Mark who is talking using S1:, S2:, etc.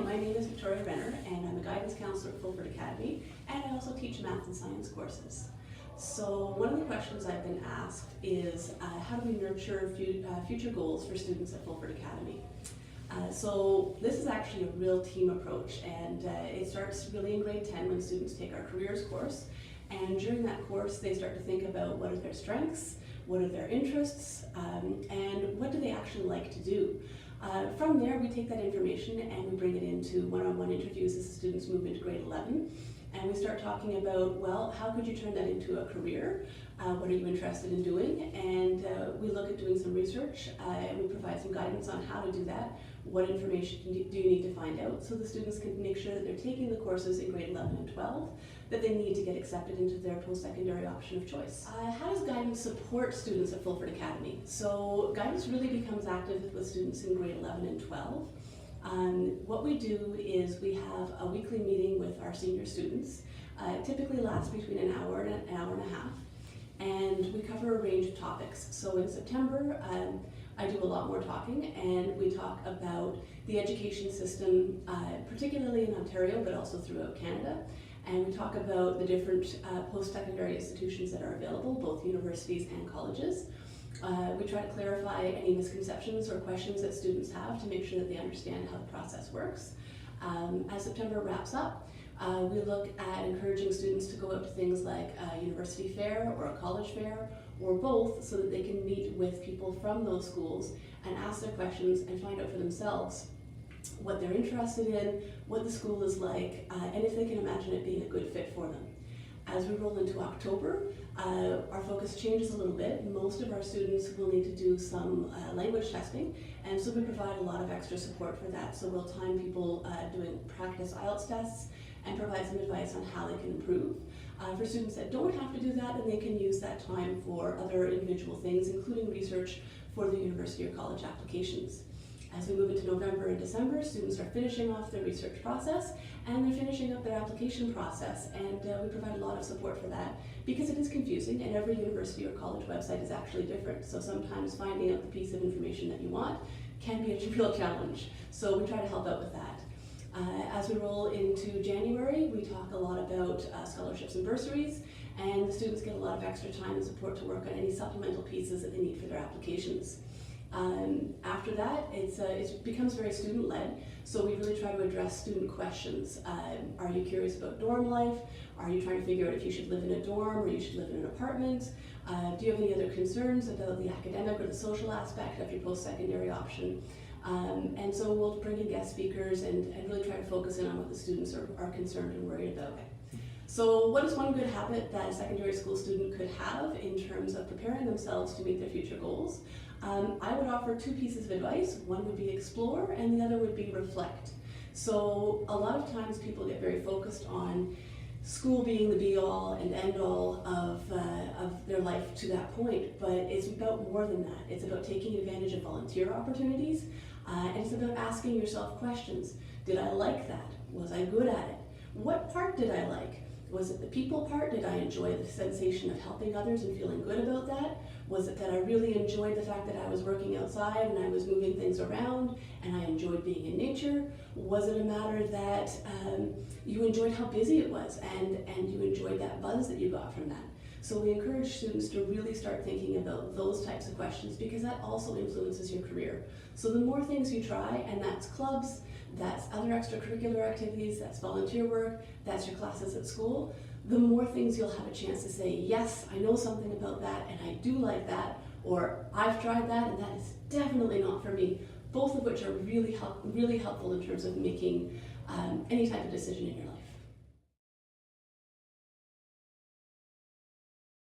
S1: my name is Victoria Renner, and I'm a Guidance Counsellor at Fulford Academy, and I also teach math and science courses. So one of the questions I've been asked is how do we nurture future goals for students at Fulford Academy? So this is actually a real team approach, and it starts really in grade 10 when students take our careers course. And during that course, they start to think about what are their strengths, what are their interests, and what do they actually like to do. From there, we take that information and we bring it into one-on-one interviews as the students move into grade 11. And we start talking about, well, how could you turn that into a career? What are you interested in doing? And we look at doing some research, and we provide some guidance on how to do that. What information do you need to find out so the students can make sure that they're taking the courses in grade 11 and 12 that they need to get accepted into their post-secondary option of choice. How does Guidance support students at Fulford Academy? So Guidance really becomes active with students in grade 11 and 12. What we do is we have a weekly meeting with our senior students. It typically lasts between an hour and an hour and a half. And we cover a range of topics. So in September, I do a lot more talking, and we talk about the education system, particularly in Ontario, but also throughout Canada. And we talk about the different post-secondary institutions that are available, both universities and colleges. We try to clarify any misconceptions or questions that students have to make sure that they understand how the process works. As September wraps up, we look at encouraging students to go out to things like a university fair or a college fair, or both, so that they can meet with people from those schools and ask their questions and find out for themselves what they're interested in, what the school is like, and if they can imagine it being a good fit for them. As we roll into October, our focus changes a little bit. Most of our students will need to do some language testing, and so we provide a lot of extra support for that. So we'll time people doing practice IELTS tests and provide some advice on how they can improve. For students that don't have to do that, then they can use that time for other individual things, including research for the university or college applications. As we move into November and December, students are finishing off their research process and they're finishing up their application process, and we provide a lot of support for that because it is confusing and every university or college website is actually different. So sometimes finding out the piece of information that you want can be a real challenge. So we try to help out with that. As we roll into January, we talk a lot about scholarships and bursaries, and the students get a lot of extra time and support to work on any supplemental pieces that they need for their applications. After that, it becomes very student-led, so we really try to address student questions. Are you curious about dorm life? Are you trying to figure out if you should live in a dorm or you should live in an apartment? Do you have any other concerns about the academic or the social aspect of your post-secondary option? And so we'll bring in guest speakers and really try to focus in on what the students are concerned and worried about. So what is one good habit that a secondary school student could have in terms of preparing themselves to meet their future goals? I would offer two pieces of advice. One would be explore and the other would be reflect. So a lot of times people get very focused on school being the be-all and end-all of their life to that point, but it's about more than that. It's about taking advantage of volunteer opportunities, and it's about asking yourself questions. Did I like that? Was I good at it? What part did I like? Was it the people part? Did I enjoy the sensation of helping others and feeling good about that? Was it that I really enjoyed the fact that I was working outside and I was moving things around and I enjoyed being in nature? Was it a matter that you enjoyed how busy it was and you enjoyed that buzz that you got from that? So we encourage students to really start thinking about those types of questions because that also influences your career. So the more things you try, and that's clubs, that's other extracurricular activities, that's volunteer work, that's your classes at school, the more things you'll have a chance to say, yes, I know something about that and I do like that, or I've tried that and that is definitely not for me, both of which are really helpful in terms of making any type of decision in your life.